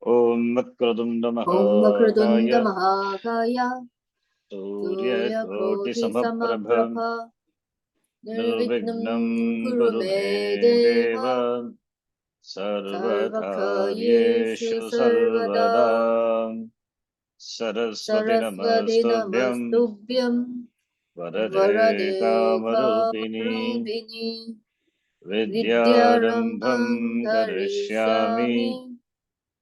Om Matkradunda Om Vakradunda Mahakaya Mahakaya Surya Koti Suryakoti Samaprabha Samaprabha Nirvignam Nirvignam Kuru Kuru Me Me Deva Deva Sarvakaryeshu Sarvakaryeshu Sarvada Sarvada Saraswati Saraswati Namastubhyam Namastubhyam Varade Varade Kamarupini Kamarupini Vidyarambham Vidyarambham Karishyami Karishyami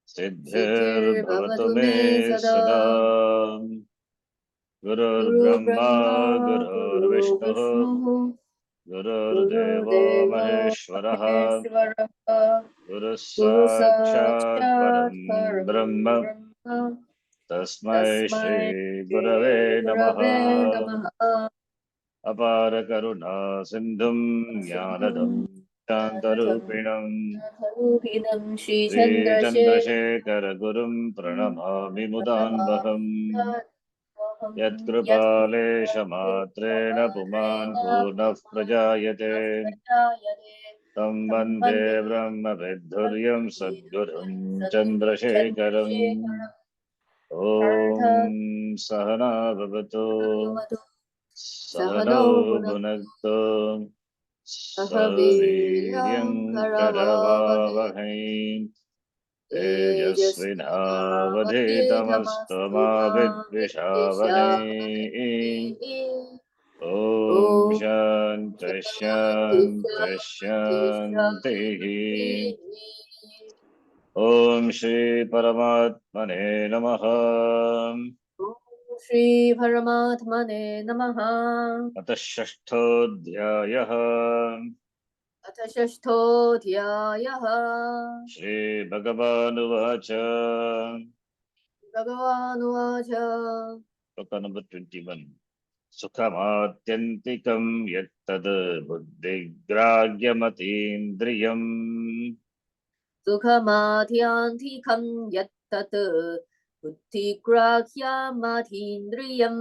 Siddhir Bhavatu Siddhirbhavatu Me Me Sada Sada Gurur Guru Brahma Brahma Gurur Guru Vishnu Vishnu Gurur Guru Devo Deva Maheshwaraha Maheshwara Guru Guru Sakshat Param Sakshat Param Brahma Brahma Tasmai Tasmai Shri Shri Gurave Gurave Namaha Namaha Apara Karuna Sindhum Jnanadam Shantarupinam Sarupinam Shri Sri Chandrasekhar Chandrasekhara Gurum Pranamami Mudanvaham Yat Yatkrupalesha Matreena Puman Purnah Prajayate Tam Bande Brahma Vidhuryam Sadgurum Chandrasekharam Om Sahana Bhavatu Sahanau Bhunaktu Sahaviryam Sahaviryam Karavavahe Karavavahai Tejasvinavadhitamastu ma vidvishavahai Om Om Shanti Shanti Shanti Shanti Shanti Shanti Om Shri Paramatmane Namaha Om Shri Paramatmane Namaha Atah Shashtodhyayah Atha Shashtodhyayaha Shri Bhagavanuvacha Bhagavanuvacha Sloka number 21 Sukhamatyantikam yattad buddhigragyamatīndriyam Sukhamadhyantikam yattat buddhigrahyamathindriyam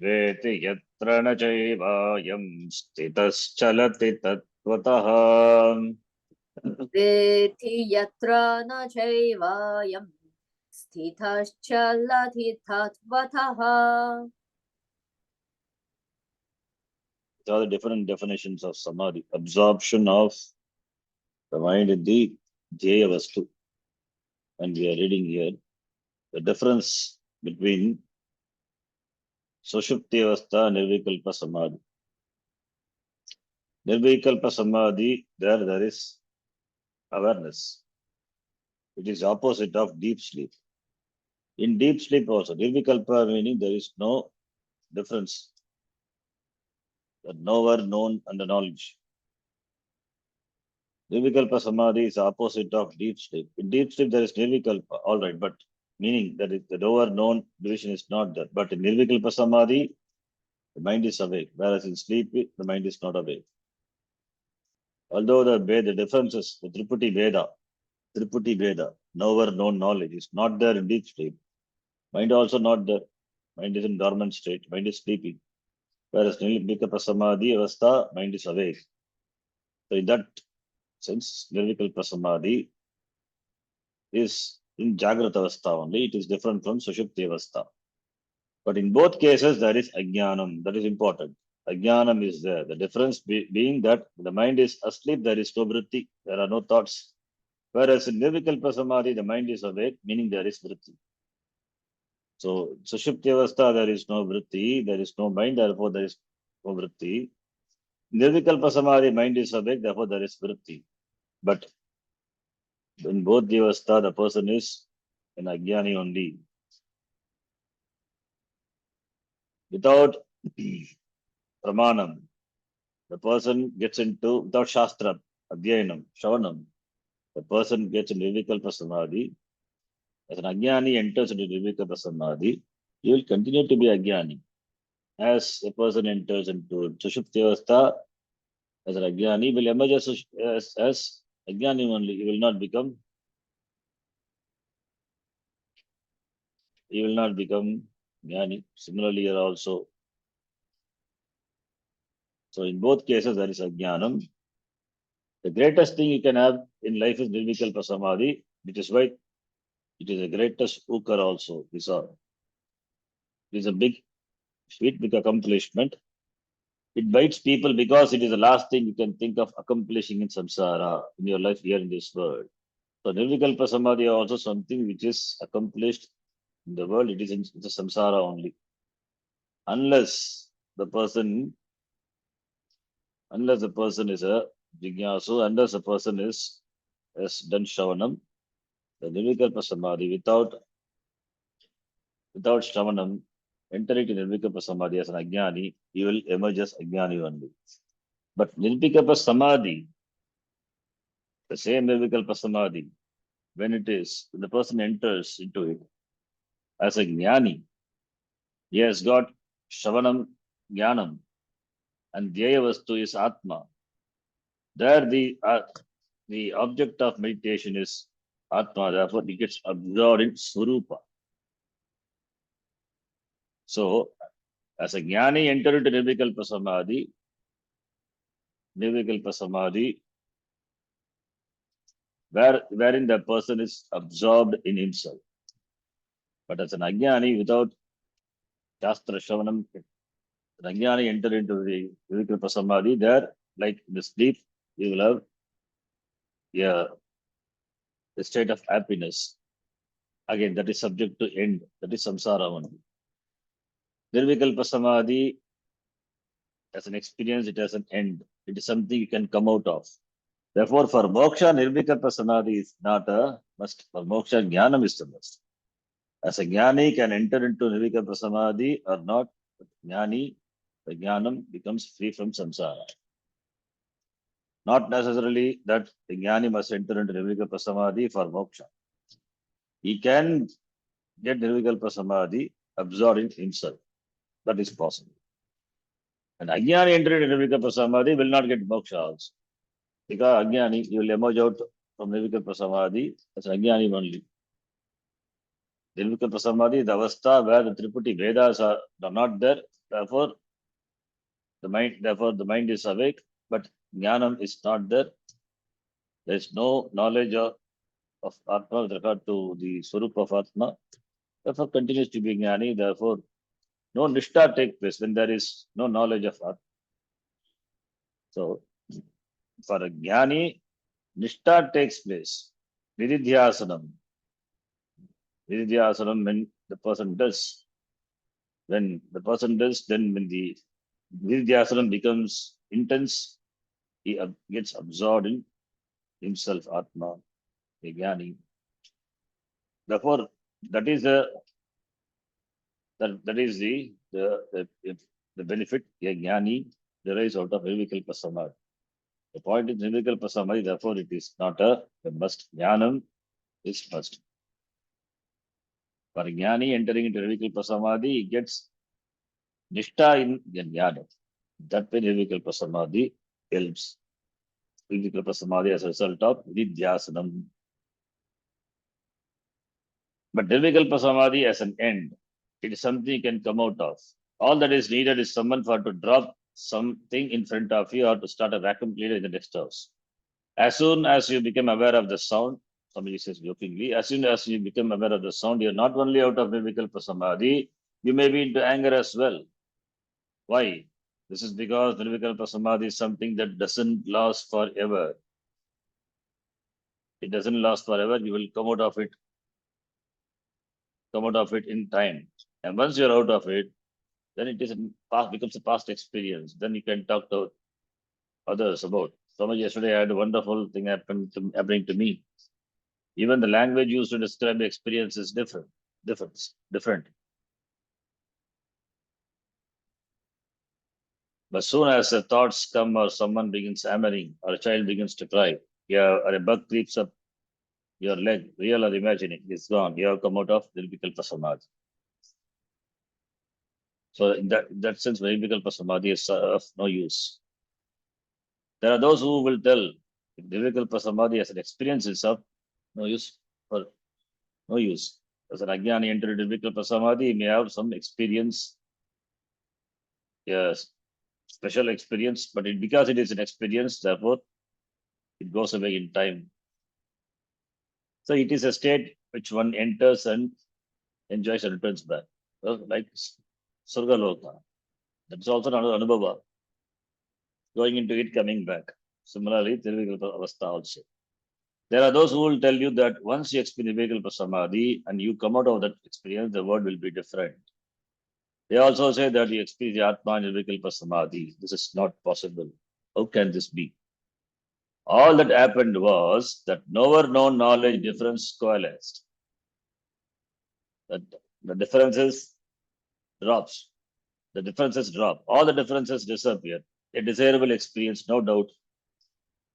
Veti yatra na caivayam stitaschalati tattvataha Veti yatra na chaivayam sthitaschalati tattvataha. These are the different definitions of samadhi. Absorption of the mind in the Jaya Vastu. And we are reading here the difference between Sushupti Avastha and Nirvikalpa Samadhi. Nirvikalpa Samadhi, there is awareness. It is opposite of deep sleep. In deep sleep also, Nirvikalpa meaning there is no difference. The knower, known, and the knowledge. Nirvikalpa Samadhi is opposite of deep sleep. In deep sleep, there is Nirvikalpa, all right, but meaning that is the knower, known division is not there. But in Nirvikalpa Samadhi, the mind is awake, whereas in sleep, the mind is not awake. Although the differences, the Tripati Veda, knower, known knowledge is not there in deep sleep. Mind also not there. Mind is in dormant state, mind is sleeping. Whereas Nirvikalpa Samadhi, Avastha, mind is awake. So in that sense, Nirvikalpa Samadhi is in Jagrata Avastha only. It is different from Sushupti Avastha. But in both cases, there is Ajnanam. That is important. Ajnanam is there. The difference being that the mind is asleep, there is no vritti, there are no thoughts. Whereas in Nirvikalpa Samadhi, the mind is awake, meaning there is vritti. So, Sushupti Avastha, there is no vritti, there is no mind, therefore there is no vritti. Nirvikalpa Samadhi, mind is awake, therefore there is vritti. But in both the Avastha, the person is an Ajnani only. Without pramanam, the person gets into, without shastra, adhyayanam, shavanam, the person gets into nirvikalpa samadhi. As an ajnani enters into nirvikalpa samadhi, he will continue to be ajnani. As a person enters into sushupti avastha, as an ajnani, will emerge as ajnani only. He will not become jnani. Similarly, here also. So in both cases, there is ajnanam. The greatest thing you can have in life is nirvikalpa samadhi, which is why It is the greatest hooker also. It is a big feat, big accomplishment. It bites people because it is the last thing you can think of accomplishing in samsara, in your life here in this world. So Nirvikalpa Samadhi also something which is accomplished in the world. It is in the samsara only. Unless the person, unless the person is a jignasu, unless the person has done shravanam, the Nirvikalpa Samadhi without shravanam, entering into Nirvikalpa Samadhi as an ajnani, he will emerge as ajnani only. But Nirvikalpa Samadhi, the same Nirvikalpa Samadhi, when the person enters into it as a jnani, he has got shravanam, jnanam, and Dhyaya Vastu is Atma. There the object of meditation is Atma, therefore it gets absorbed in Swarupa. So, as a Jnani enter into Nirvikalpa Samadhi, wherein the person is absorbed in himself. But as an Ajnani, without Shastra Shravanam, an Ajnani enter into the Nirvikalpa Samadhi, there, like in the sleep, you will have a state of happiness. Again, that is subject to end, that is samsara only. Nirvikalpa Samadhi, as an experience, it has an end. It is something you can come out of. Therefore, for moksha, Nirvikalpa Samadhi is not a must. For moksha, Jnanam is the must. As a Jnani can enter into Nirvikalpa Samadhi or not, Jnani, the Jnanam becomes free from samsara. Not necessarily that the Jnani must enter into Nirvikalpa Samadhi for moksha. He can get Nirvikalpa Samadhi absorbed in himself. That is possible. And Ajnani entering into Nirvikalpa Samadhi will not get moksha also. Because Ajnani, you will emerge out from Nirvikalpa Samadhi as Ajnani only. Nirvikalpa Samadhi is the avastha where the Triputi Vedas are not there. Therefore, the mind is awake, but Jnanam is not there. There is no knowledge of Atma with regard to the Swarup of Atma. Therefore, continues to be Jnani. Therefore, no Nishtha takes place when there is no knowledge of Atma. So, for a Jnani, Nishtha takes place. Nididhyasanam. Nididhyasanam, when the person does. When the person does, then when the Nididhyasanam becomes intense, he gets absorbed in himself, Atma, a Jnani. Therefore, that is the benefit a Jnani derives out of Nirvikalpa Samadhi. The point is Nirvikalpa Samadhi, therefore it is not a must. Jnanam is must. For Jnani entering into Nirvikalpa Samadhi, he gets Nishtha in Jnana. That way Nirvikalpa Samadhi helps. Nirvikalpa Samadhi as a result of Nidhyasanam. But Nirvikalpa Samadhi as an end, it is something you can come out of. All that is needed is someone for to drop something in front of you or to start a vacuum cleaner in the next house. As soon as you become aware of the sound, somebody says jokingly, as soon as you become aware of the sound, you're not only out of Nirvikalpa Samadhi, you may be into anger as well. Why? This is because Nirvikalpa Samadhi is something that doesn't last forever. It doesn't last forever. You will come out of in time. And once you're out of it, then it is becomes a past experience. Then you can talk to others about. So much yesterday I had a wonderful thing happening to me. Even the language used to describe the experience is different. But soon as the thoughts come or someone begins hammering or a child begins to cry, or a bug creeps up your leg, real or imagining, it's gone. You have come out of Nirvikalpa Samadhi. So in that sense, Nirvikalpa Samadhi is of no use. There are those who will tell if Nirvikalpa Samadhi as an experience is of no use for no use. As an Ajnani entered Nirvikalpa Samadhi, he may have some experience, yes, special experience, but because it is an experience, therefore it goes away in time. So it is a state which one enters and enjoys and returns back. Well, like Surgaloka. That's also another Anubhava. Going into it, coming back. Similarly, Tirvikalpa Avastha also. There are those who will tell you that once you experience Vikalpa Samadhi and you come out of that experience, the world will be different. They also say that you experience the Atma and Vikalpa Samadhi. This is not possible. How can this be? All that happened was that knower known knowledge difference coalesced. That the differences drops. The differences drop. All the differences disappear. A desirable experience, no doubt.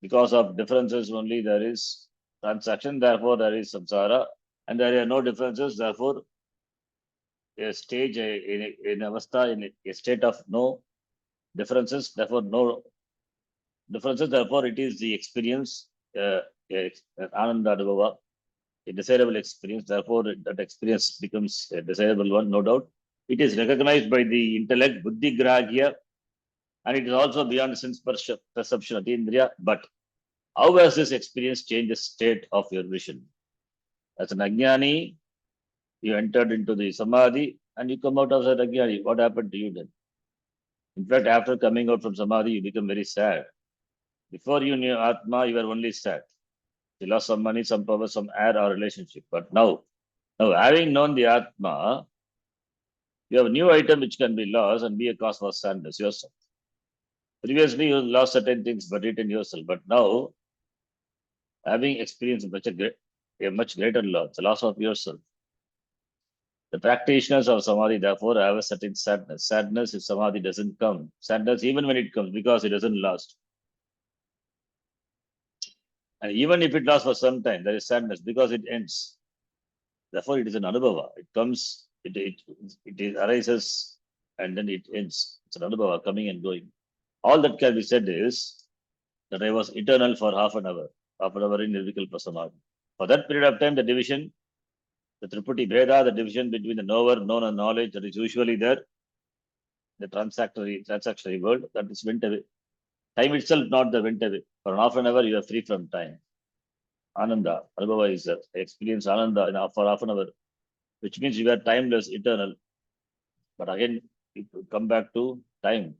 Because of differences only there is transaction, therefore there is samsara, and there are no differences, therefore a stage in avastha, in a state of no differences, therefore no differences, therefore it is the experience, ananda anubhava, a desirable experience, therefore that experience becomes a desirable one, no doubt. It is recognized by the intellect, buddhi grahya, and it is also beyond sense perception of the indriya. But how has this experience changed the state of your vision? As an ajnani, you entered into the samadhi and you come out as an ajnani. What happened to you then? In fact, after coming out from samadhi, you become very sad. Before you knew Atma, you were only sad. You lost some money, some power, some air or relationship. But now having known the Atma, you have a new item which can be lost and be a cause for sadness yourself. Previously, you lost certain things, but it in yourself. But now, having experienced a much greater loss, the loss of yourself. The practitioners of samadhi, therefore, have a certain sadness. Sadness if samadhi doesn't come. Sadness even when it comes, because it doesn't last. And even if it lasts for some time, there is sadness because it ends. Therefore, it is an anubhava. It comes, it arises, and then it ends. It's an anubhava coming and going. All that can be said is that I was eternal for half an hour in Nirvikalpa Samadhi. For that period of time, the division, the Triputi Bheda, the division between the knower, known, and knowledge that is usually there, the transactionary world, that is went away. Time itself not the went away. For half an hour, you are free from time. Ananda, Anubhava is experience Ananda for half an hour, which means you are timeless, eternal. But again, you come back to time.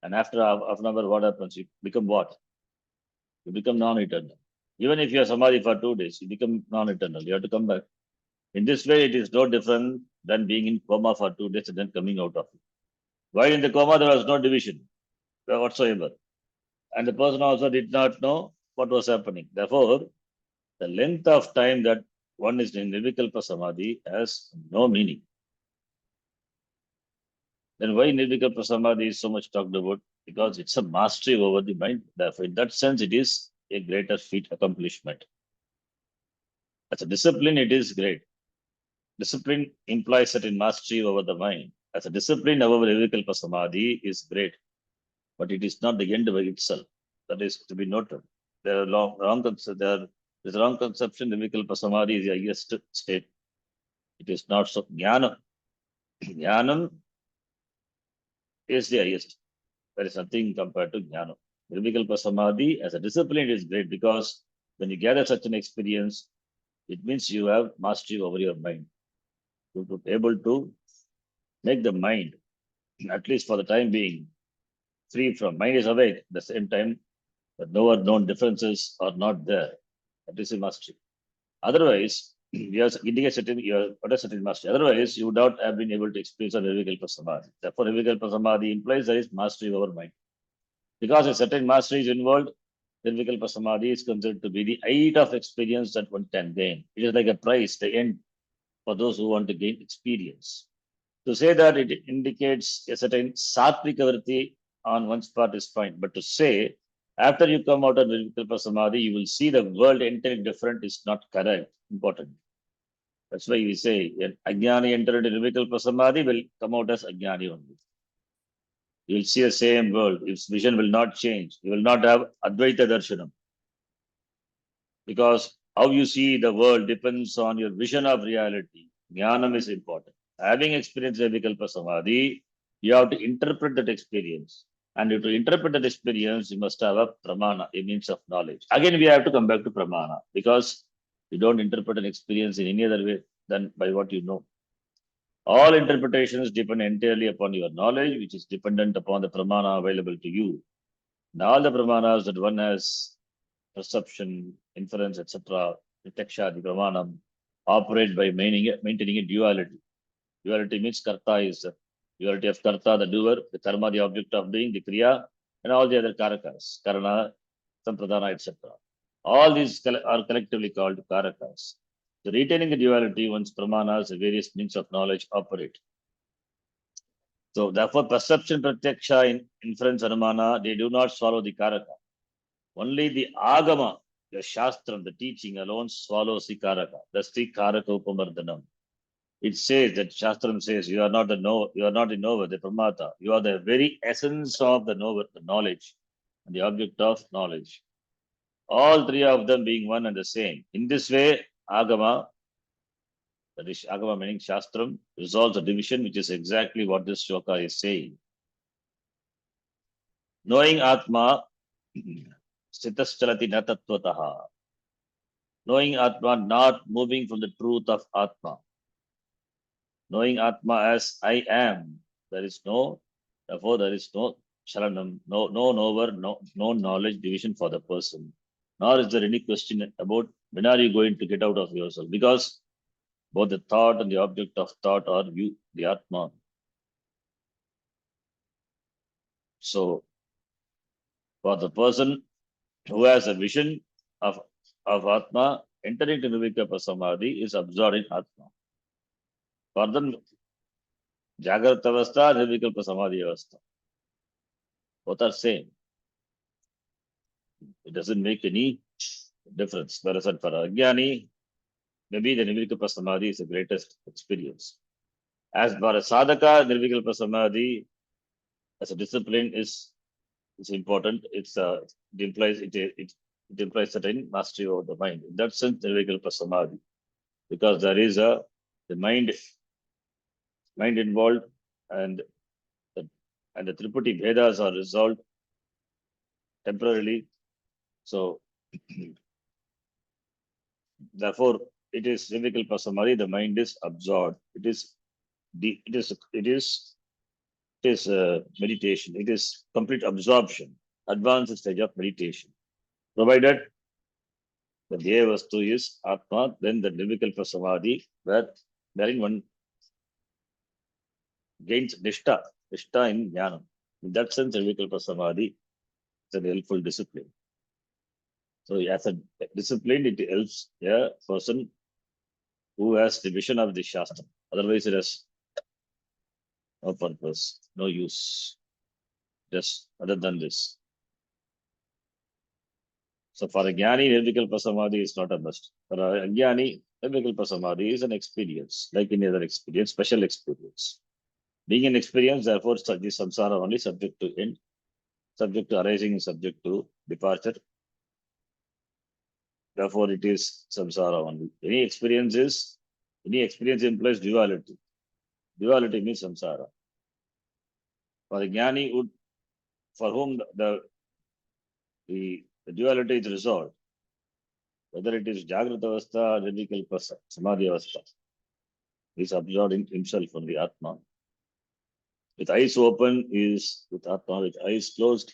And after half an hour, what happens? You become what? You become non-eternal. Even if you are samadhi for 2 days, you become non-eternal. You have to come back. In this way, it is no different than being in coma for 2 days and then coming out of it. While in the coma, there was no division whatsoever. And the person also did not know what was happening. Therefore, the length of time that one is in Nirvikalpa Samadhi has no meaning. Then why Nirvikalpa Samadhi is so much talked about? Because it's a mastery over the mind. Therefore, in that sense, it is a greater feat accomplishment. As a discipline, it is great. Discipline implies certain mastery over the mind. As a discipline, however, Nirvikalpa Samadhi is great, but it is not the end by itself. That is to be noted. There is wrong conception. Nirvikalpa Samadhi is the highest state. It is not so. Jnanam. Jnanam is the highest. There is nothing compared to Jnanam. Nirvikalpa Samadhi as a discipline is great because when you gather such an experience, it means you have mastery over your mind. To be able to make the mind, at least for the time being, free from mind is awake. At the same time, but no known differences are not there. That is a mastery. Otherwise, you have indicated certain mastery. Otherwise, you would not have been able to experience a Nirvikalpa Samadhi. Therefore, Nirvikalpa Samadhi implies there is mastery over mind. Because a certain mastery is involved, Nirvikalpa Samadhi is considered to be the height of experience that one can gain. It is like a prize, the end for those who want to gain experience. To say that it indicates a certain sattvic vritti on one's part is fine. But to say, after you come out of Nirvikalpa Samadhi, you will see the world entirely different is not correct, important. That's why we say, an Ajnani entered into Nirvikalpa Samadhi will come out as Ajnani only. You will see the same world. Its vision will not change. You will not have Advaita Darshanam. Because how you see the world depends on your vision of reality. Jnanam is important. Having experienced Vikalpa Samadhi, you have to interpret that experience. And to interpret that experience, you must have a pramana, a means of knowledge. Again, we have to come back to pramana because You don't interpret an experience in any other way than by what you know. All interpretations depend entirely upon your knowledge, which is dependent upon the pramana available to you. And all the pramanas that one has, perception, inference, etc., prataksha, the pramanam, operate by maintaining a duality. Duality means karta is the duality of karta, the doer, the karma, the object of doing, the kriya, and all the other karakas, karana, sampradana, etc. All these are collectively called karakas. So retaining the duality, one's pramanas, the various means of knowledge operate. So therefore, perception, pratyaksha, inference, anumana, they do not swallow the karaka. Only the agama, the shastram, the teaching alone swallows the karaka. That's the karaka upamardhanam. It says that Shastram says you are not you are not the knower, the pramata. You are the very essence of the knower, the knowledge, and the object of knowledge. All three of them being one and the same. In this way, Agama, that is Agama meaning Shastram, resolves a division, which is exactly what this shloka is saying. Knowing Atma, Sthitaschalati na tattvataha. Knowing Atma, not moving from the truth of Atma. Knowing Atma as I am, therefore there is no sharanam, no knower, no knowledge division for the person. Nor is there any question about when are you going to get out of yourself, because both the thought and the object of thought are you, the Atma. So for the person who has a vision of Atma, entering into Nirvikalpa Samadhi is absorbed in Atma. For them, Jagrata Avastha, Nirvikalpa Samadhi Avastha. Both are same. It doesn't make any difference. Whereas for Ajnani, maybe the Nirvikalpa Samadhi is the greatest experience. As for a sadhaka, Nirvikalpa Samadhi as a discipline is important. It implies certain mastery over the mind. In that sense, Nirvikalpa Samadhi, because there is the mind involved, and the Tripati Vedas are resolved temporarily. So therefore, it is Nirvikalpa Samadhi. The mind is absorbed. It is meditation. It is complete absorption, advanced stage of meditation. Provided the Dhyaya Vastu is Atma, then the Nirvikalpa Samadhi, wherein one gains Nishta in Jnanam. In that sense, Nirvikalpa Samadhi is a helpful discipline. So as a discipline, it helps a person who has the vision of the Shastra. Otherwise, it has no purpose, no use, just other than this. So for a Jnani, Nirvikalpa Samadhi is not a must. For a Jnani, Nirvikalpa Samadhi is an experience, like any other experience, special experience. Being an experience, therefore, the samsara only subject to end, subject to arising and subject to departure. Therefore, it is samsara only. Any experience implies duality. Duality means samsara. For a Jnani, for whom the duality is resolved, whether it is Jagrata Avastha, Nirvikalpa Samadhi Avastha, he is absorbed in himself on the Atma. With eyes open is with Atma, with eyes closed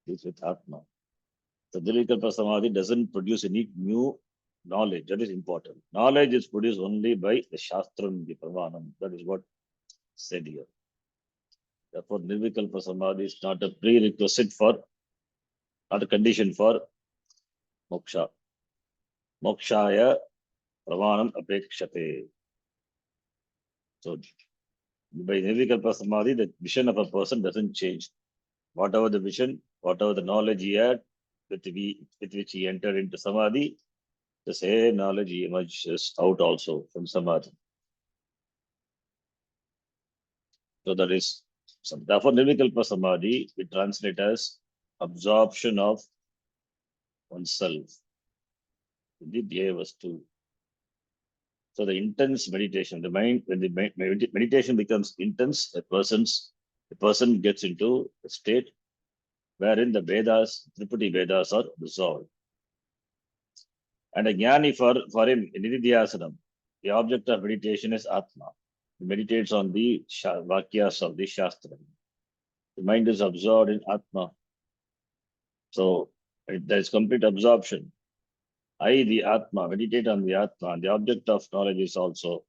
is with Atma. The Nirvikalpa Samadhi doesn't produce any new knowledge. That is important. Knowledge is produced only by the Shastram, the Pramanam. That is what said here. Therefore, Nirvikalpa Samadhi is not a prerequisite for, not a condition for moksha. Mokshaya Pramanam apekshate. So, by Nirvikalpa Samadhi, the vision of a person doesn't change. Whatever the vision, whatever the knowledge he had, with which he entered into Samadhi, the same knowledge he emerges out also from Samadhi. So that is, therefore, Nirvikalpa Samadhi, we translate as absorption of oneself in the Dhyaya Vastu. So the intense meditation, the mind, when the meditation becomes intense, the person gets into a state wherein the Vedas, Tripati Vedas are resolved. And a jnani for him, in Nididhyasanam, the object of meditation is Atma. He meditates on the Vakyas of the Shastra. The mind is absorbed in Atma. So there is complete absorption. I, the Atma, meditate on the Atma, and the object of knowledge is also,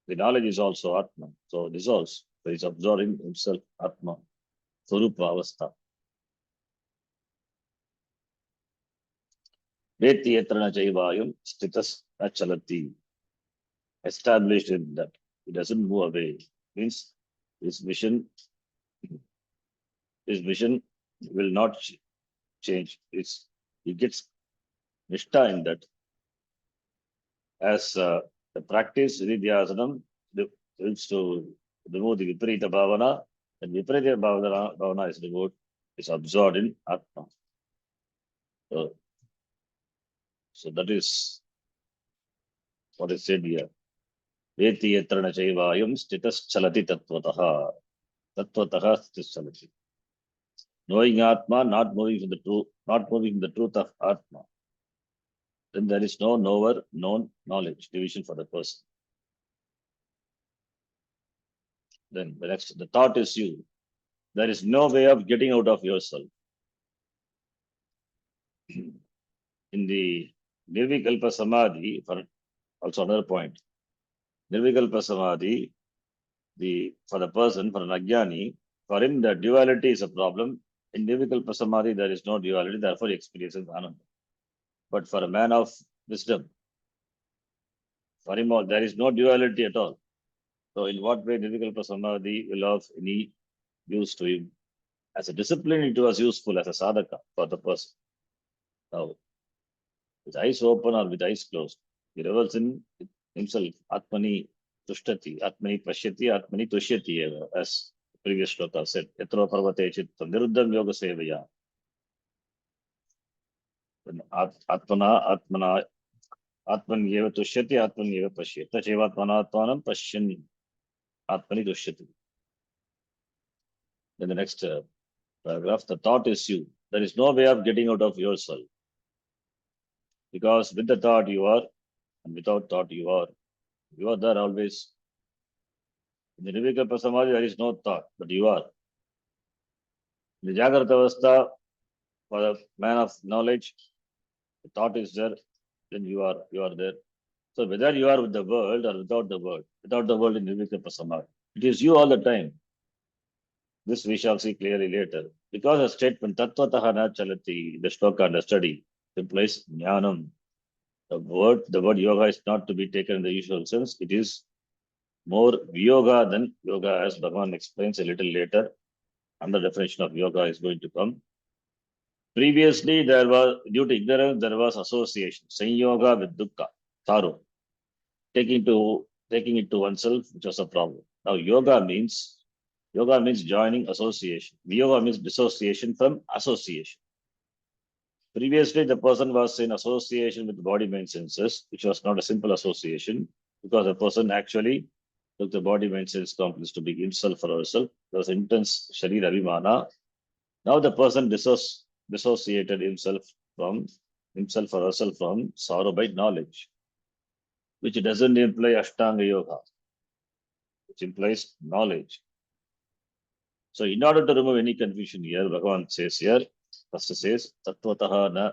the knowledge is also Atma. So dissolves. So he's absorbing himself, Atma, Swarupa Avastha. Veti etrana chaivayam stitas achalati. Established in that. He doesn't move away. Means his vision, his vision will not change. He gets nishta in that. As the practice, Vidyasanam, helps to remove the Viparita Bhavana, and Viparita Bhavana is removed, is absorbed in Atma. So that is what is said here. Veti yatrana chaivayam stitas chalati tattvataha. Tattvataha stitas chalati. Knowing Atma, not moving from the truth, not moving from the truth of Atma. Then there is no knower, known knowledge, division for the person. Then the next, the thought is you. There is no way of getting out of yourself. In the Nirvikalpa Samadhi, for also another point, Nirvikalpa Samadhi, for the person, for an Ajnani, for him the duality is a problem. In Nirvikalpa Samadhi, there is no duality, therefore he experiences Ananda. But for a man of wisdom, for him there is no duality at all. So in what way Nirvikalpa Samadhi will have any use to him? As a discipline, it was useful as a sadhaka for the person. Now, with eyes open or with eyes closed, he revels in himself, Atmani Tushtati, Atmani Pashyati, Atmani Tushyati, as the previous shloka said, Yatro Parvate Chittam, Niruddham Yoga Sevaya. Atmana, Atman Yeva Tushyati, Atman Yeva Pashyati, Tachevatmana Atmanam Pashyan, Atmani Tushyati. Then the next paragraph, the thought is you. There is no way of getting out of yourself. Because with the thought you are, and without thought you are there always. In the Nirvikalpa Samadhi, there is no thought, but you are. In the Jagrata Avastha, for the man of knowledge, the thought is there, then you are there. So whether you are with the world or without the world in Nirvikalpa Samadhi, it is you all the time. This we shall see clearly later. Because a statement, Tattvataha na chalati, the shloka and the study, implies jnanam. The word yoga is not to be taken in the usual sense. It is more yoga than yoga, as Bhagavan explains a little later. And the definition of yoga is going to come. Previously, there was, due to ignorance, there was association, sanyoga with dukkha, sorrow, taking it to oneself, which was a problem. Now, yoga means joining association. Yoga means dissociation from association. Previously, the person was in association with body, mind, senses, which was not a simple association, because the person actually took the body, mind, sense complex to be himself or herself. There was intense sharira abhimana. Now the person dissociated himself or herself from sorrow by knowledge, which doesn't imply Ashtanga Yoga, which implies knowledge. So in order to remove any confusion here, Bhagavan says here, first says, Tattvataha na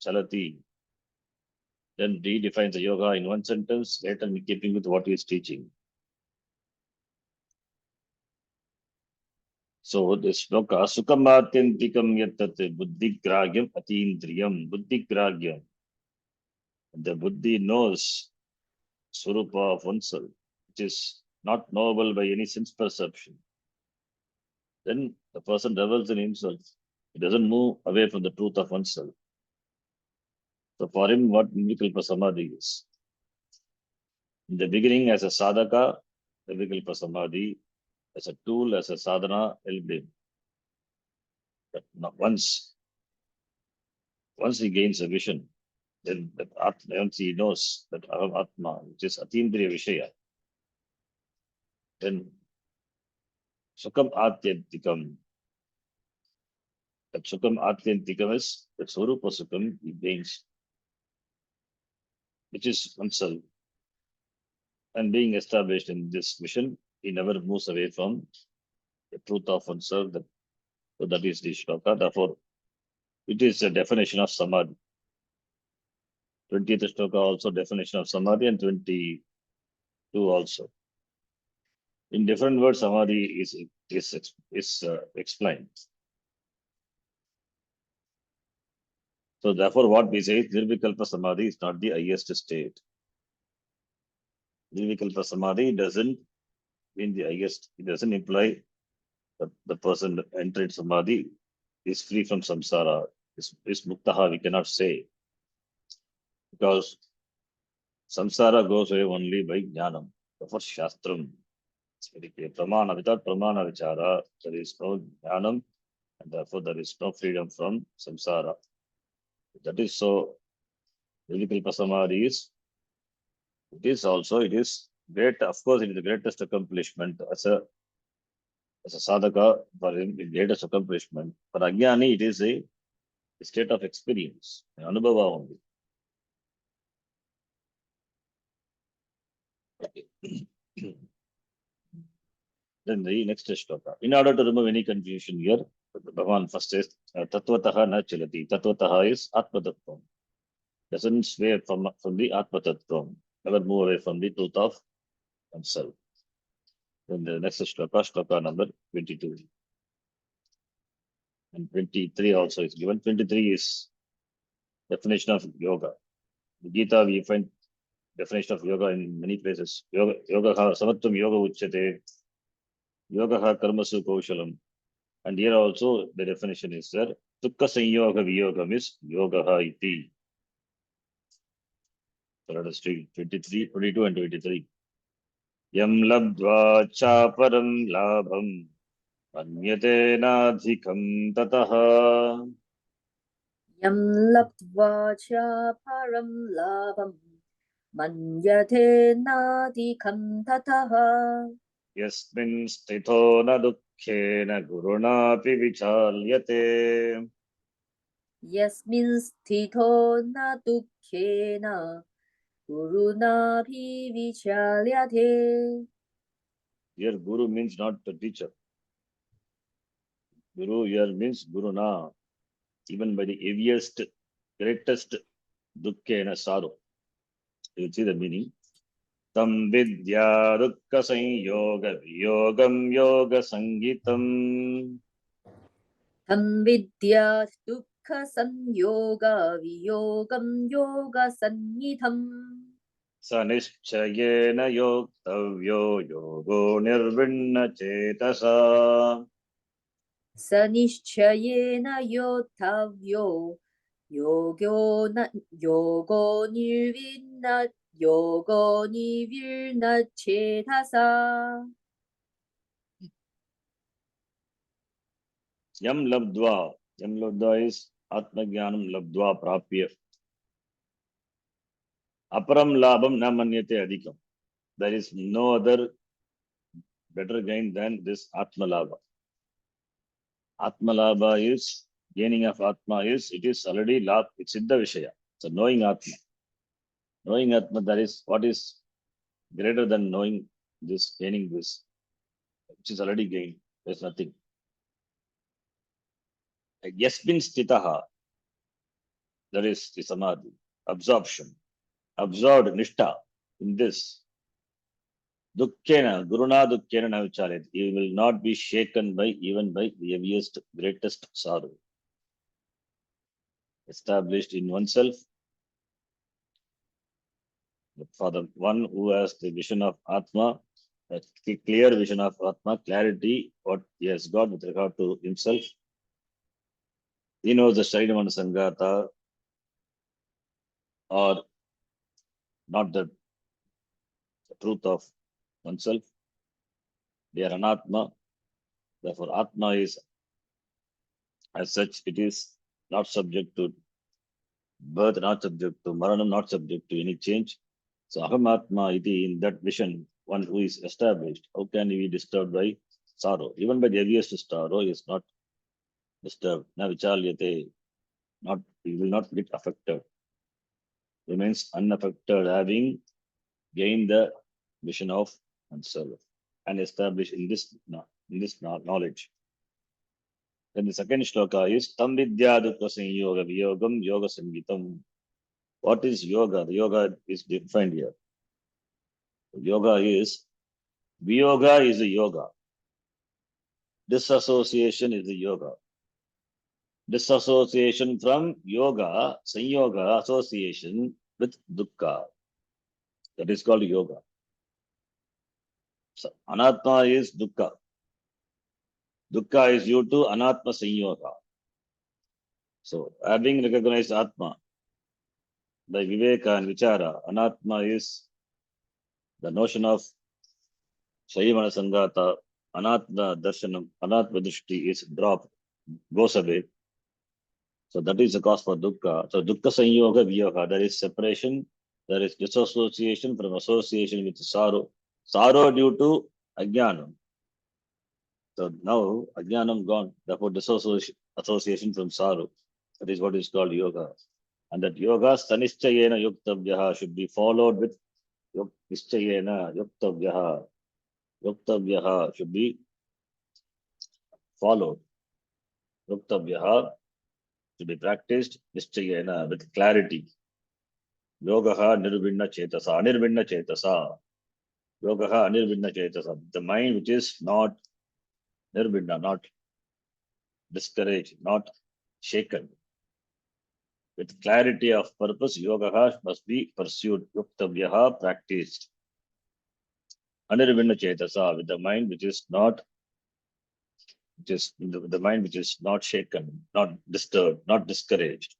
chalati. Then redefines the yoga in one sentence, later in keeping with what he is teaching. So this shloka, Sukhamatyantikam yattat buddhigragyam atindriyam, buddhigragyam. The buddhi knows Swarupa of oneself, which is not knowable by any sense perception. Then the person revels in himself. He doesn't move away from the truth of oneself. So for him, what Nirvikalpa Samadhi is. In the beginning, as a sadhaka, Nirvikalpa Samadhi, as a tool, as a sadhana, helped him. But once he gains a vision, then once he knows that Aham Atma, which is Atindriya Vishaya, then Sukham Atyantikam. That Sukham Atyantikam is that Swarupa Sukham he gains. which is oneself, and being established in this mission, he never moves away from the truth of oneself. So that is the shloka. Therefore, it is a definition of samadhi. 20th shloka also definition of samadhi, and 22 also. In different words, samadhi is explained. So therefore, what we say is nirvikalpa samadhi is not the highest state. Nirvikalpa samadhi doesn't mean the highest. It doesn't imply that the person entered samadhi is free from samsara, is muktaha. We cannot say, because samsara goes away only by jnanam. Therefore, shastram. It's very clear. Pramana, without pramana vichara, there is no jnanam, and therefore there is no freedom from samsara. That is so. Nirvikalpa samadhi is. It is also. It is great. Of course, it is the greatest accomplishment as a sadhaka. For him, the greatest accomplishment. For Ajnani, it is a state of experience, an anubhava only. Okay. Then the next shloka. In order to remove any confusion here, Bhagavan first says, Tattvataha na chalati. Tattvataha is Atma Tattvam. Doesn't sway from the Atma Tattvam. Never move away from the truth of oneself. Then the next shloka, shloka number 22. And 23 also is given. 23 is definition of yoga. In Gita, we find definition of yoga in many places. Yoga samatvam yoga uchyate. Yoga karmasu kaushalam. And here also the definition is there. Tukka sanyoga viyogam is yoga iti. So let us read 23, 22 and 23. Yam labdva chaparam labham manyate nadhikam tataha. यं लब्ध्वा च परं लाभं मन्यते नाधिकं ततः Yasmin sthito na dukkhena gurunapi vichalyate. यस्मिन् स्थितो न दुःखेन गुरुणापि विचाल्यते. Here guru means not the teacher. Guru here means guruna. Even by the heaviest, greatest dukkena sorrow. You will see the meaning. Tam vidya dukkha sanyoga viyogam yoga sangitam. तं विद्या दुःखसंयोग वियोगं योगसंज्ञितम्. Sanishchayena yoktavyo yogo nirvinna chetasa. स निश्चयेन योद्धव्यो योगो निर्विण्ण चेतसा. Yam labdva. Yam labdva is Atma Jnanam labdva prapya. Aparam labham na manyate adhikam. There is no other better gain than this Atma labha. Atma labha is gaining of Atma is it is already labh, it's Siddha Vishaya. So knowing Atma. Knowing Atma, that is what is greater than knowing this, gaining this, which is already gained. There's nothing. Yasmin stitaha, that is the samadhi, absorption, absorbed nishtha in this. Dukkena, Guruna Dukkena Navicharit. He will not be shaken by even by the heaviest, greatest sorrow. Established in oneself. For the one who has the vision of Atma, a clear vision of Atma, clarity, what he has got with regard to himself. He knows the Sharinamana Sangata or not the truth of oneself. They are anatma. Therefore, Atma is as such, it is not subject to birth, not subject to maranam, not subject to any change. So Aham Atma iti, in that vision, one who is established, how can he be disturbed by sorrow? Even by the heaviest sorrow, he is not disturbed. Na vichalyate, not he will not get affected. remains unaffected, having gained the vision of oneself and established in this knowledge. Then the second shloka is Tam Vidya Dukkha Sanyoga Viyogam Yoga Sangitam. What is yoga? The yoga is defined here. Yoga is Viyoga is a yoga. Disassociation is the yoga. Disassociation from yoga, sanyoga, association with dukkha. That is called yoga. So, anatma is dukkha. Dukkha is due to anatma sanyoga. So, having recognized atma by viveka and vichara, anatma is the notion of Shaivana Sangata, anatma darshanam, anatma drishti is dropped, goes away. So that is the cause for dukkha. So dukkha sanyoga viyoga, there is separation, there is disassociation from association with sorrow. Sorrow due to ajnanam. So now ajnanam gone, therefore association from sorrow. That is what is called yoga. And that yoga stanischayena yuktavyaha should be followed with nischayena yuktavyaha. Yuktavyaha should be followed. Yuktavyaha should be practiced nischayena with clarity. Yogaha nirvinna chetasa. Anirvinna chetasa. Yogaha anirvinna chetasa. The mind which is not nirvinna, not discouraged, not shaken. With clarity of purpose, yogaha must be pursued. Yuktavyaha practiced. Anirvinna chetasa. With the mind which is not, which is the mind which is not shaken, not disturbed, not discouraged.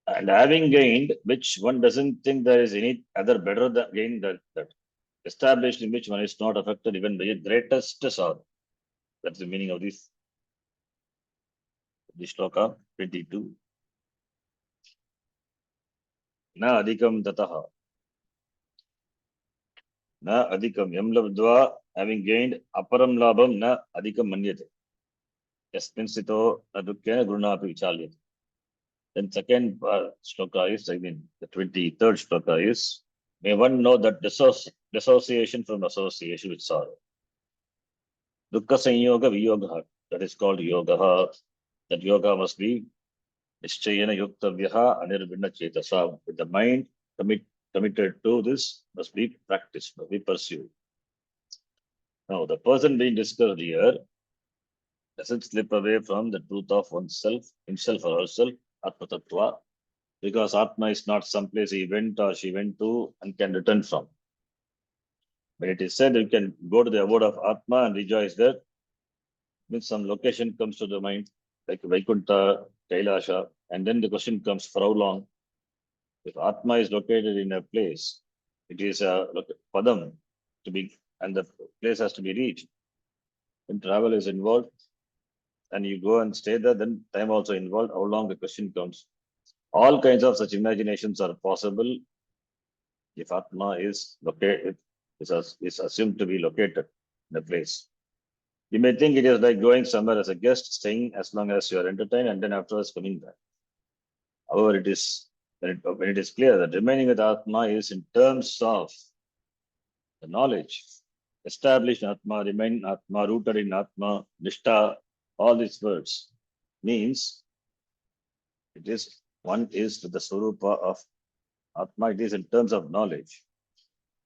And having gained, which one doesn't think there is any other better than gain that established in which one is not affected even by the greatest sorrow. That's the meaning of this shloka 22. Na adhikam tataha. Na adhikam yam labdva, having gained aparam labham na adhikam manyate. Yasmin sito adukkena gurunapi vichalyate. Then second shloka is, again, the 23rd shloka is, may one know that dissociation from association with sorrow. Dukkha sanyoga viyoga, that is called yoga. That yoga must be nischayena yuktavyaha anirvinna chetasa. With the mind committed to this must be practiced, must be pursued. Now, the person being discussed here doesn't slip away from the truth of oneself, himself or herself, Atma Tattva, because Atma is not someplace he went or she went to and can return from. When it is said you can go to the abode of Atma and rejoice there, means some location comes to the mind, like Vaikuntha, Kailasha, and then the question comes, for how long? If Atma is located in a place, it is a padam to be, and the place has to be reached. When travel is involved, and you go and stay there, then time also involved. How long the question comes? All kinds of such imaginations are possible if Atma is located, is assumed to be located in a place. You may think it is like going somewhere as a guest, staying as long as you are entertained, and then afterwards coming back. However, it is when it is clear that remaining with Atma is in terms of the knowledge, established in Atma, remain in Atma, rooted in Atma, Nishtha, all these words means it is one is with the Swarupa of Atma, it is in terms of knowledge.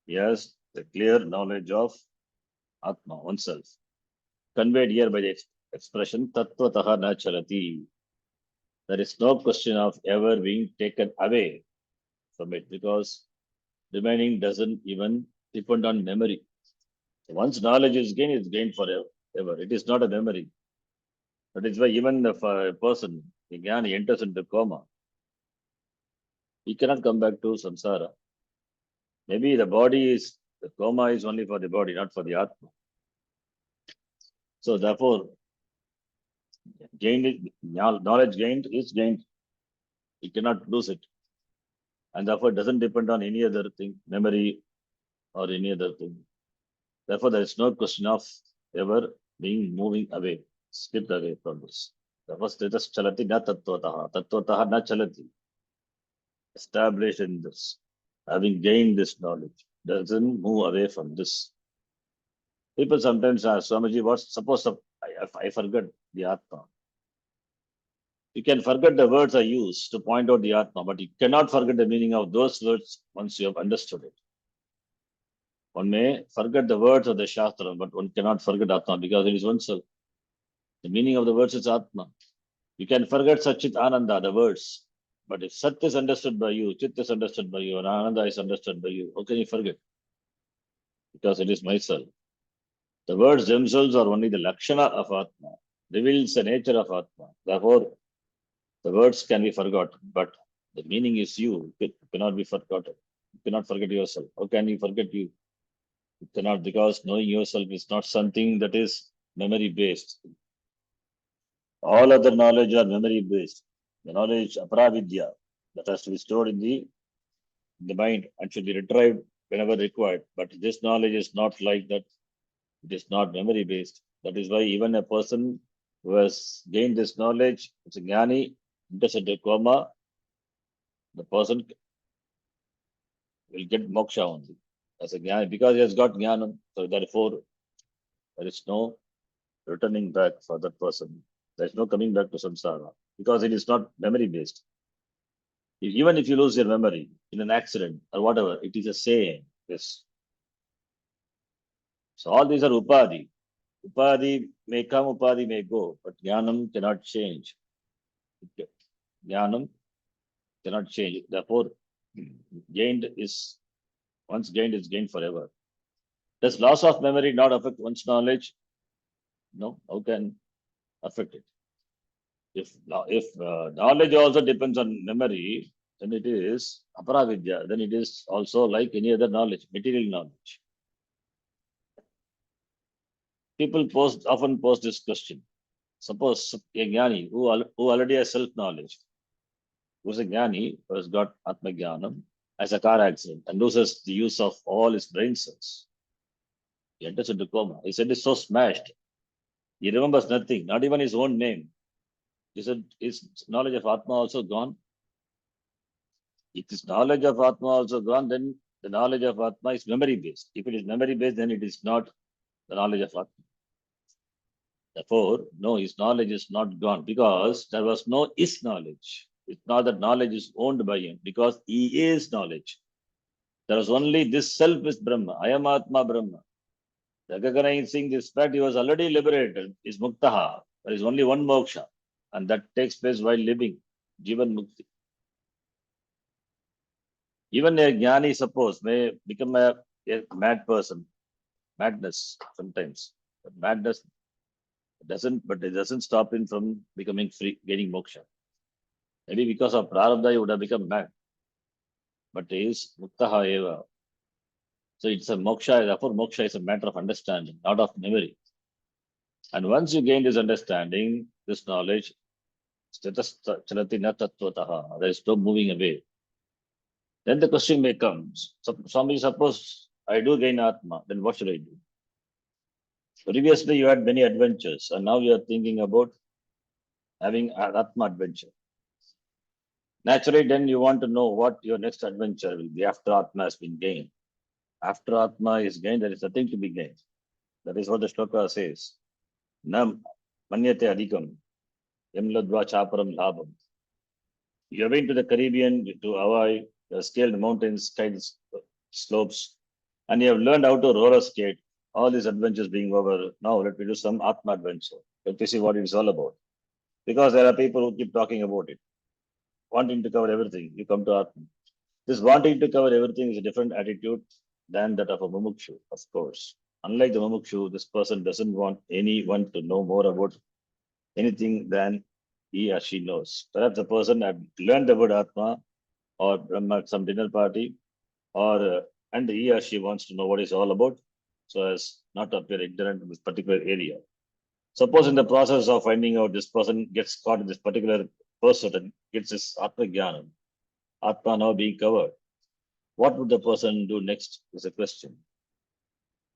He has the clear knowledge of Atma, oneself, conveyed here by the expression Tattvataha na chalati. There is no question of ever being taken away from it because remaining doesn't even depend on memory. Once knowledge is gained, it's gained forever. It is not a memory. That is why even if a person, he enters into coma, he cannot come back to samsara. Maybe the coma is only for the body, not for the atma. So therefore, knowledge gained is gained. He cannot lose it. And therefore, it doesn't depend on any other thing, memory or any other thing. Therefore, there is no question of ever moving away, skipped away from this. Therefore, status chalati na tattvataha. Tattvataha na chalati. established in this, having gained this knowledge, doesn't move away from this. People sometimes ask, Swamiji, what's suppose I forget the Atma? You can forget the words I use to point out the Atma, but you cannot forget the meaning of those words once you have understood it. One may forget the words of the Shastra, but one cannot forget Atma because it is oneself. The meaning of the words is Atma. You can forget Satchit Ananda, the words, but if Sat is understood by you, Chit is understood by you, and Ananda is understood by you, how can you forget? Because it is myself. The words themselves are only the Lakshana of Atma, reveals the nature of Atma. Therefore, the words can be forgotten, but the meaning is you. It cannot be forgotten. You cannot forget yourself. How can you forget you? You cannot, because knowing yourself is not something that is memory based. All other knowledge are memory based. The knowledge aparavidya that has to be stored in the mind and should be retrieved whenever required. But this knowledge is not like that. It is not memory based. That is why even a person who has gained this knowledge, it's a jnani, interested in karma, the person will get moksha only as a jnani because he has got jnanam. So therefore, there is no returning back for that person. There is no coming back to samsara because it is not memory based. Even if you lose your memory in an accident or whatever, it is the same. Yes. So all these are upadhi. Upadhi may come, upadhi may go, but jnanam cannot change. Jnanam cannot change. Therefore, gained is once gained is gained forever. Does loss of memory not affect one's knowledge? No. How can affect it? If knowledge also depends on memory, then it is aparavidya. Then it is also like any other knowledge, material knowledge. People often pose this question. Suppose a jnani who already has self-knowledge, who's a jnani who has got atma jnanam, as a car accident and loses the use of all his brain cells. He enters into coma. His head is so smashed. He remembers nothing, not even his own name. He said, his knowledge of Atma also gone? If his knowledge of Atma also gone, then the knowledge of Atma is memory based. If it is memory based, then it is not the knowledge of Atma. Therefore, no, his knowledge is not gone because there was no is knowledge. It's not that knowledge is owned by him because he is knowledge. There was only this self is Brahma. I am Atma Brahma. Recognizing this fact, he was already liberated, is Muktaha. There is only one moksha, and that takes place while living, Jivan Mukti. Even a jnani, suppose, may become a mad person, madness sometimes. But madness but it doesn't stop him from becoming free, gaining moksha. Maybe because of prarabdha, he would have become mad. But he is Muktaha eva. So it's a moksha, therefore moksha is a matter of understanding, not of memory. And once you gain this understanding, this knowledge, there is no moving away. Then the question may come, somebody suppose I do gain Atma, then what should I do? Previously you had many adventures and now you are thinking about having an Atma adventure. Naturally, then you want to know what your next adventure will be after Atma has been gained. After Atma is gained, there is nothing to be gained. That is what the shloka says. Nam manyate adikam, yamladva chaparam labham. You have been to the Caribbean, to Hawaii, you have scaled mountains, scaled slopes, and you have learned how to roller skate. All these adventures being over. Now let me do some Atma adventure. Let me see what it is all about. Because there are people who keep talking about it, wanting to cover everything. You come to Atma. This wanting to cover everything is a different attitude than that of a mumukshu, of course. Unlike the mumukshu, this person doesn't want anyone to know more about anything than he or she knows. Perhaps the person had learned the word Atma or Brahma at some dinner party, or and he or she wants to know what it's all about, so as not to appear ignorant in this particular area. Suppose in the process of finding out, this person gets caught in this particular pursuit and gets this Atma Jnanam, Atma now being covered. What would the person do next is a question.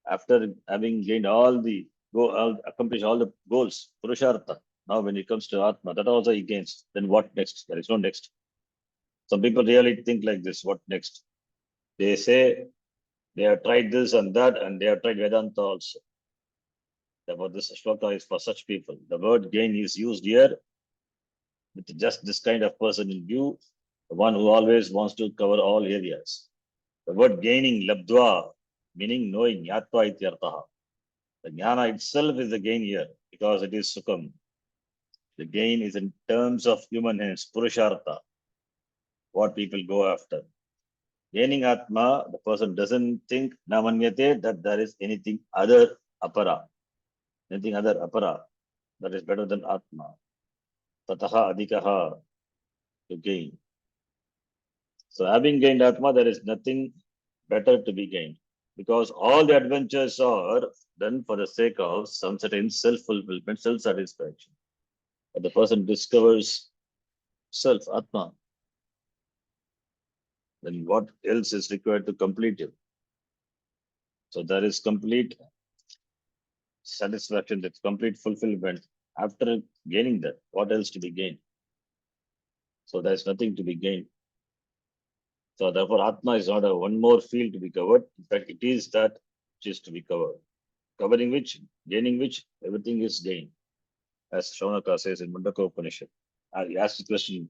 After having gained accomplished all the goals, Purushartha, now when it comes to Atma, that also he gains. Then what next? There is no next. Some people really think like this. What next? They say they have tried this and that, and they have tried Vedanta also. Therefore, this shloka is for such people. The word gain is used here with just this kind of person in view, the one who always wants to cover all areas. The word gaining, labdva, meaning knowing, yatva ityartaha. The jnana itself is the gain here because it is sukham. The gain is in terms of human hands, purushartha, what people go after. Gaining atma, the person doesn't think namanyate that there is anything other apara, anything other apara that is better than atma. Tataha adikaha, to gain. So having gained atma, there is nothing better to be gained because all the adventures are done for the sake of some certain self-fulfillment, self-satisfaction. But the person discovers self, atma, then what else is required to complete it? So there is complete satisfaction, that's complete fulfillment. After gaining that, what else to be gained? So there's nothing to be gained. So therefore, Atma is not a one more field to be covered. In fact, it is that which is to be covered. Covering which, gaining which, everything is gained. As Shaunaka says in Mundaka Upanishad. He asks the question,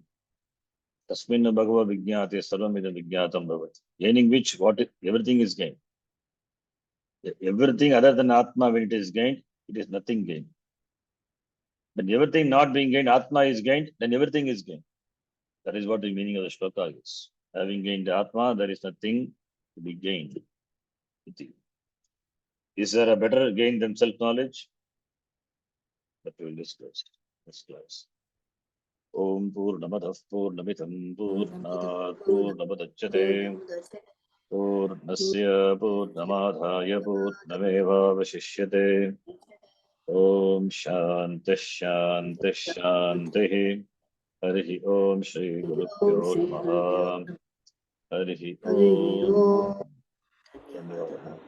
Tasmin Bhagavad Vijñāte Sarvamida Vijñātam Bhavat. Gaining which, everything is gained. Everything other than Atma, when it is gained, it is nothing gained. When everything not being gained, Atma is gained, then everything is gained. That is what the meaning of the shloka is. Having gained the Atma, there is nothing to be gained. Is there a better gain than self-knowledge? That we will discuss. Next class. Om Purnamadah Purnamitam Purnat Purnamudachyate Purnasya Purnamadhaya Purnameva Vashishyate Om Shanti Shanti Shanti Harihi Om Shri Guru Pyo Namaha Harihi Hare Om Om. Dhanyavad.